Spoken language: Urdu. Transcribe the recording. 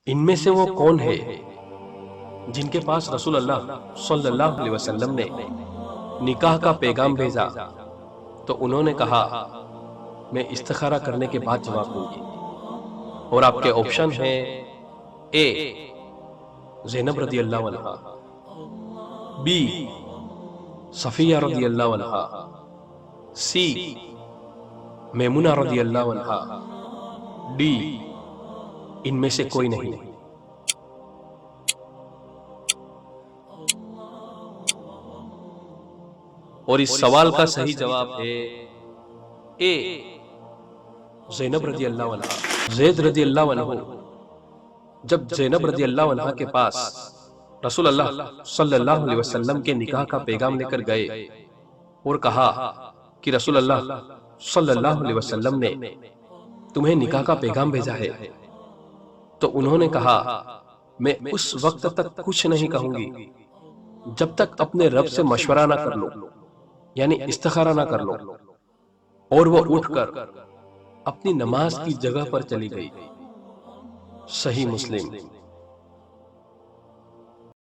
ان میں سے وہ کون ہے جن کے پاس رسول اللہ صلی اللہ علیہ وسلم نے نکاح کا پیغام بھیجا تو انہوں نے کہا میں استخارہ کرنے کے بعد جواب دوں گی؟ اور آپ کے آپشن ہیں: اے زینب رضی اللہ عنہا، بی صفیہ رضی اللہ عنہا، سی میمونہ رضی اللہ عنہا، ڈی ان میں سے کوئی نہیں۔ اور اس سوال کا صحیح جواب ہے اے زینب رضی اللہ عنہا۔ زید رضی اللہ عنہ جب زینب رضی اللہ عنہ کے پاس رسول اللہ صلی اللہ علیہ وسلم کے نکاح کا پیغام لے کر گئے اور کہا کہ رسول اللہ صلی اللہ علیہ وسلم نے تمہیں نکاح کا پیغام بھیجا ہے، تو انہوں نے کہا میں اس وقت تک کچھ نہیں کہوں گی جب تک اپنے رب سے مشورہ نہ کر لو، یعنی استخارہ نہ کر لو۔ اور وہ اٹھ کر اپنی نماز کی جگہ پر چلی گئی۔ صحیح مسلم۔